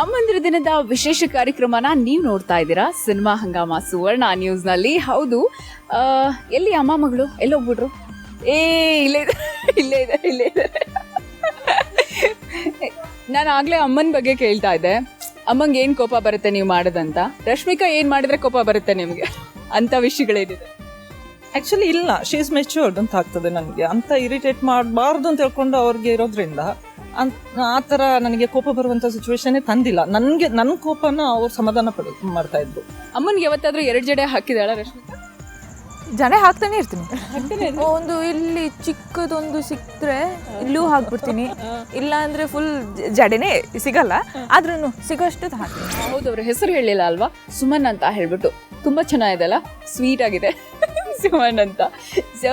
ಅಮ್ಮಂದಿರ ದಿನದ ವಿಶೇಷ ಕಾರ್ಯಕ್ರಮನ ನೀವು ನೋಡ್ತಾ ಇದ್ದೀರಾ ಸಿನಿಮಾ ಹಂಗಾಮ ಸುವರ್ಣ ನ್ಯೂಸ್ನಲ್ಲಿ. ಹೌದು, ಎಲ್ಲಿ ಅಮ್ಮ ಮಗಳು ಎಲ್ಲೋಗ್ಬಿಟ್ರು? ಇಲ್ಲೇ ಇದ್ದಾರೆ. ನಾನು ಆಗ್ಲೇ ಅಮ್ಮನ ಬಗ್ಗೆ ಕೇಳ್ತಾ ಇದ್ದೆ, ಅಮ್ಮಂಗೆ ಏನು ಕೋಪ ಬರುತ್ತೆ ನೀವು ಮಾಡೋದಂತ. ರಶ್ಮಿಕಾ ಏನು ಮಾಡಿದ್ರೆ ಕೋಪ ಬರುತ್ತೆ ನಿಮಗೆ ಅಂತ ವಿಷಯಗಳೇನಿದೆ? ಆ್ಯಕ್ಚುಲಿ ಇಲ್ಲ, ಶಿ ಇಸ್ ಮೆಚ್ಯೂರ್ಡ್ ಅಂತ ಆಗ್ತದೆ. ನನಗೆ ಅಂತ ಇರಿಟೇಟ್ ಮಾಡಬಾರ್ದು ಅಂತ ಹೇಳ್ಕೊಂಡು ಅವ್ರಿಗೆ ಇರೋದ್ರಿಂದ ಆ ಥರ ನನಗೆ ಕೋಪ ಬರುವಂಥ ಸಿಚುವೇಶನ್ನೇ ತಂದಿಲ್ಲ. ನನ್ನ ಕೋಪನ ಅವ್ರು ಸಮಾಧಾನ ಮಾಡ್ತಾ ಇದ್ರು. ಅಮ್ಮನಿಗೆ ಯಾವತ್ತಾದ್ರೂ 2 ಜಡೆ ಹಾಕಿದಾಳ ರಶ್ಮಿಕಾ? ಜಡೆ ಹಾಕ್ತಾನೆ ಇರ್ತೀನಿ. ಒಂದು ಇಲ್ಲಿ ಚಿಕ್ಕದೊಂದು ಸಿಕ್ತ್ರೆ ಇಲ್ಲೂ ಹಾಕ್ಬಿಡ್ತೀನಿ, ಇಲ್ಲ ಅಂದ್ರೆ ಫುಲ್ ಜಡೆನೇ ಸಿಗಲ್ಲ, ಆದ್ರೂ ಸಿಗೋಷ್ಟು ಹಾಕ್ತೀನಿ. ಹೌದು, ಅವ್ರ ಹೆಸರು ಹೇಳಿಲ್ಲ ಅಲ್ವಾ, ಸುಮನ್ ಅಂತ ಹೇಳ್ಬಿಟ್ಟು. ತುಂಬಾ ಚೆನ್ನಾಗಿದೆಲ್ಲ, ಸ್ವೀಟ್ ಆಗಿದೆ ಸುಮನ್ ಅಂತ. ಸೊ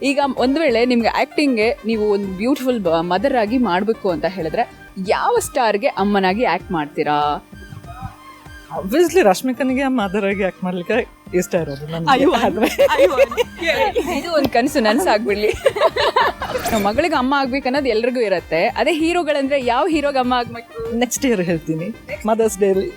ಈಗ ಒಂದು ವೇಳೆ ನಿಮ್ಗೆ ಆಕ್ಟಿಂಗ್ಗೆ ನೀವು ಒಂದು ಬ್ಯೂಟಿಫುಲ್ ಮದರ್ ಆಗಿ ಮಾಡಬೇಕು ಅಂತ ಹೇಳಿದ್ರೆ ಯಾವ ಸ್ಟಾರ್ಗೆ ಅಮ್ಮನಾಗಿ ಆಕ್ಟ್ ಮಾಡ್ತೀರಾ? ಆಬ್ವಿಯಸ್ಲಿ ರಶ್ಮಿಕನಿಗೆ ಮದರ್ ಆಗಿ ಆಕ್ಟ್ ಮಾಡ್ಲಿಕ್ಕೆ ಇಷ್ಟ ಇರೋದು. ಇದು ಒಂದು ಕನಸು ನನ್ಸಾಗ್ಬಿಡ್ಲಿ. ಮಗಳಿಗೆ ಅಮ್ಮ ಆಗ್ಬೇಕನ್ನೋದು ಎಲ್ರಿಗೂ ಇರತ್ತೆ. ಅದೇ ಹೀರೋಗಳಂದ್ರೆ ಯಾವ ಹೀರೋಗೆ ಅಮ್ಮ ಆಗ್ಬೇಕು? ನೆಕ್ಸ್ಟ್ ಇಯರ್ ಹೇಳ್ತೀನಿ, ಮದರ್ಸ್ ಡೇಲಿ.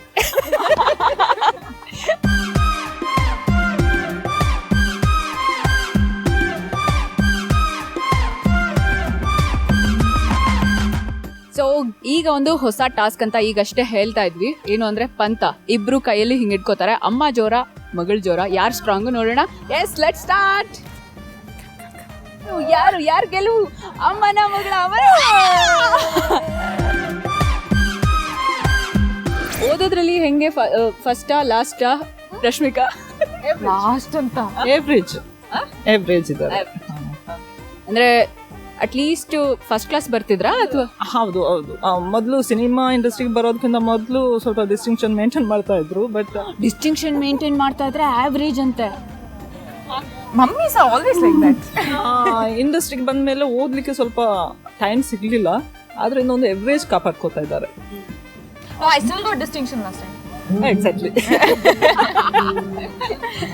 ಸೊ ಈಗ ಒಂದು ಹೊಸ ಟಾಸ್ಕ್ ಅಂತ ಈಗಷ್ಟೇ ಹೇಳ್ತಾ ಇದ್ವಿ. ಏನು ಅಂದ್ರೆ ಪಂತ, ಇಬ್ರು ಕೈಯಲ್ಲಿ ಹಿಂಗ್ ಇಟ್ಕೋತಾರೆ. ಅಮ್ಮ ಜೋರ, ಮಗಳು ಜೋರ, ಯಾರು ಸ್ಟ್ರಾಂಗ್ ನೋಡೋಣ. Yes, let's start. ಯಾರು ಗೆಲುವು? ಅಮ್ಮನ ಮಗಳ? ಓದೋದ್ರಲ್ಲಿ ಹೆಂಗೆ ಫಸ್ಟಾ ಲಾಸ್ಟಾ ರಶ್ಮಿಕಾ? ಲಾಸ್ಟ್ ಅಂತ ಎವ್ರೇಜ್ ಇದ್ದಾರೆ. ಅಂದ್ರೆ ಅಟ್ಲೀಸ್ಟ್ ಫಸ್ಟ್ ಕ್ಲಾಸ್ ಬರ್ತಿದ್ರಾ ಅಥವಾ? ಹೌದು. ಮೊದಲು ಸಿನಿಮಾ ಇಂಡಸ್ಟ್ರಿಗೆ ಬರೋದಕ್ಕಿಂತ ಮೊದಲು ಸ್ವಲ್ಪ ಡಿಸ್ಟಿಂಕ್ಷನ್ ಮೇಂಟೈನ್ ಮಾಡ್ತಾ ಇದ್ರು. ಬಟ್ ಡಿಸ್ಟಿಂಕ್ಷನ್ ಮೇಂಟೈನ್ ಮಾಡ್ತಾ ಇದ್ರೆ ಆವ್ರೇಜ್ ಅಂತೆ. Mummies are always like that. ಇಂಡಸ್ಟ್ರಿಗೆ ಬಂದ ಮೇಲೆ ಓದಲಿಕ್ಕೆ ಸ್ವಲ್ಪ ಟೈಮ್ ಸಿಗಲಿಲ್ಲ, ಆದ್ರೆ ಇನ್ನೊಂದು ಎವ್ರೇಜ್ ಕಾಪಾಡ್ಕೋತಾ ಇದ್ದಾರೆ. I still got distinction last time. Exactly.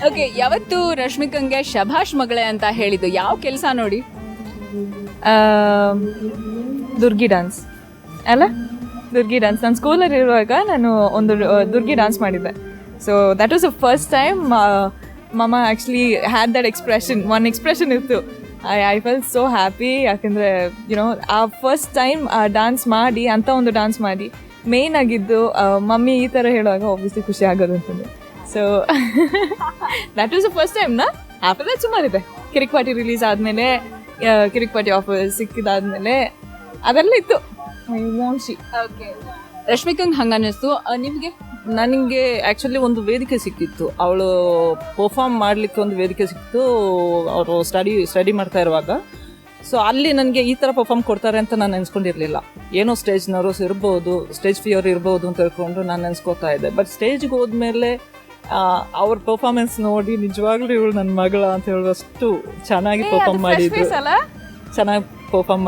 Okay, ಯಾವತ್ತು ರಶ್ಮಿಕಂಗೆ ಶಭಾಷ್ ಮಗಳೇ ಅಂತ ಹೇಳಿದ್ದು ಯಾವ ಕೆಲಸ ನೋಡಿ? ದುರ್ಗಿ ಡ್ಯಾನ್ಸ್ ಅಲ್ಲ, ದುರ್ಗಿ ಡ್ಯಾನ್ಸ್. ನಾನು ಸ್ಕೂಲಲ್ಲಿ ಇರುವಾಗ ನಾನು ಒಂದು ದುರ್ಗಿ ಡ್ಯಾನ್ಸ್ ಮಾಡಿದ್ದೆ. So that was the first time mama actually had that expression. One expression ಇತ್ತು. I felt so happy. ಯಾಕಂದರೆ ಯುನೋ ಆ ಫಸ್ಟ್ ಟೈಮ್ ಡ್ಯಾನ್ಸ್ ಮಾಡಿ, ಅಂಥ ಒಂದು ಡ್ಯಾನ್ಸ್ ಮಾಡಿ ಮೇಯ್ನ್ ಆಗಿದ್ದು ಮಮ್ಮಿ ಈ ಥರ ಹೇಳುವಾಗ ಆಬ್ವಿಯಸ್ಲಿ ಖುಷಿ ಆಗೋದು ಅಂತಂದರೆ. So that was the first ಟೈಮ್ನ. ಆಫ್ಟರ್ ದಟ್ ಸುಮಾರಿದೆ. ಕಿರಿಕ್ ಪಾರ್ಟಿ ರಿಲೀಸ್ ಆದಮೇಲೆ, ಕಿರಿಕ್ ಪಾರ್ಟಿ ಆಫರ್ ಸಿಕ್ಕಿದಾದ್ಮೇಲೆ ಅದೆಲ್ಲ ಇತ್ತು. ರಶ್ಮಿಕಂಗ್ ಹಂಗ ಅನ್ನಿಸ್ತು ನಿಮಗೆ? ನನಗೆ ಆ್ಯಕ್ಚುಲಿ ಒಂದು ವೇದಿಕೆ ಸಿಕ್ಕಿತ್ತು, ಅವಳು ಪರ್ಫಾರ್ಮ್ ಮಾಡಲಿಕ್ಕೆ ಒಂದು ವೇದಿಕೆ ಸಿಕ್ಕಿತ್ತು. ಅವರು ಸ್ಟಡಿ ಮಾಡ್ತಾ ಇರುವಾಗ. ಸೊ ಅಲ್ಲಿ ನನಗೆ ಈ ಥರ ಪರ್ಫಾರ್ಮ್ ಕೊಡ್ತಾರೆ ಅಂತ ನಾನು ನೆನೆಸ್ಕೊಂಡಿರಲಿಲ್ಲ. ಏನೋ ಸ್ಟೇಜ್ ನರ್ವಸ್ ಇರ್ಬೋದು, ಸ್ಟೇಜ್ ಫಿಯರ್ ಇರ್ಬೋದು ಅಂತ ಹೇಳ್ಕೊಂಡು ನಾನು ನೆನೆಸ್ಕೋತಾ ಇದ್ದೆ. ಬಟ್ ಸ್ಟೇಜ್ಗೆ ಹೋದ್ಮೇಲೆ ಅವ್ರ ಪರ್ಫಾರ್ಮೆನ್ಸ್ ನೋಡಿ ನಿಜವಾಗ್ಲೂ ಇವಳು ನನ್ನ ಮಗಳ ಅಂತ ಹೇಳುವಷ್ಟು ಚೆನ್ನಾಗಿ ಪರ್ಫಾರ್ಮ್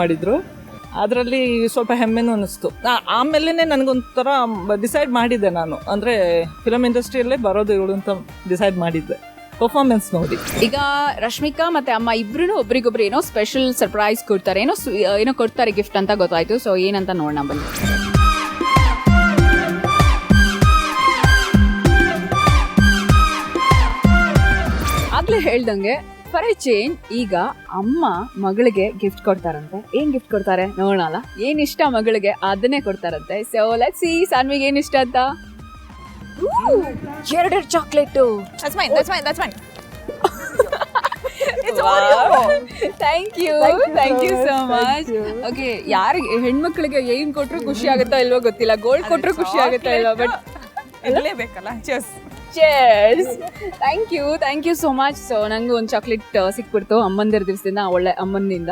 ಮಾಡಿದ್ರು. ಅದರಲ್ಲಿ ಸ್ವಲ್ಪ ಹೆಮ್ಮೆನೂ ಅನ್ನಿಸ್ತು. ಆಮೇಲೆ ನನಗೊಂಥರ ಡಿಸೈಡ್ ಮಾಡಿದ್ದೆ ನಾನು, ಅಂದರೆ ಫಿಲಮ್ ಇಂಡಸ್ಟ್ರಿಯಲ್ಲೇ ಬರೋದು ಇವಳು ಅಂತ ಡಿಸೈಡ್ ಮಾಡಿದ್ದೆ ಪರ್ಫಾರ್ಮೆನ್ಸ್ ನೋಡಿ. ಈಗ ರಶ್ಮಿಕಾ ಮತ್ತೆ ಅಮ್ಮ ಇಬ್ರು ಒಬ್ರಿಗೊಬ್ರು ಏನೋ ಸ್ಪೆಷಲ್ ಸರ್ಪ್ರೈಸ್ ಕೊಡ್ತಾರೆ, ಏನೋ ಕೊಡ್ತಾರೆ ಗಿಫ್ಟ್ ಅಂತ ಗೊತ್ತಾಯ್ತು. ಸೊ ಏನಂತ ನೋಡೋಣ ಬನ್ನಿ. ಆಗ್ಲೇ ಹೇಳ್ದಂಗೆ ಫಾರ್ ಎ ಚೇಂಜ್ ಈಗ ಅಮ್ಮ ಮಗಳಿಗೆ ಗಿಫ್ಟ್ ಕೊಡ್ತಾರಂತೆ. ಏನ್ ಗಿಫ್ಟ್ ಕೊಡ್ತಾರೆ ನೋಡೋಣ. ಏನ್ ಇಷ್ಟ ಮಗಳಿಗೆ ಅದನ್ನೇ ಕೊಡ್ತಾರಂತೆ. ಸೊ ಲೆಟ್ಸ್ ಸಿ ಸಾನ್ವಿಗೆ ಏನ್ ಇಷ್ಟ ಅಂತ. 2 chocolate. That's mine. Thank you so much. Okay, ಯಾರಿಗೆ ಹೆಣ್ಮಕ್ಳಿಗೆ ಏನ್ ಕೊಟ್ರು ಖುಷಿ ಆಗುತ್ತೋ ಇಲ್ವೋ ಗೊತ್ತಿಲ್ಲ, ಗೋಲ್ಡ್ ಕೊಟ್ರು ಖುಷಿ ಆಗುತ್ತೋ ಇಲ್ವೋ, ಬಟ್ ಬೇಕಲ್ಲ. Cheers. Thank you so much. So ನಂಗೆ ಒಂದು ಚಾಕ್ಲೇಟ್ ಸಿಕ್ಬಿಡ್ತು ಅಮ್ಮಂದಿರ ದಿವಸದಿಂದ, ಒಳ್ಳೆ ಅಮ್ಮನಿಂದ.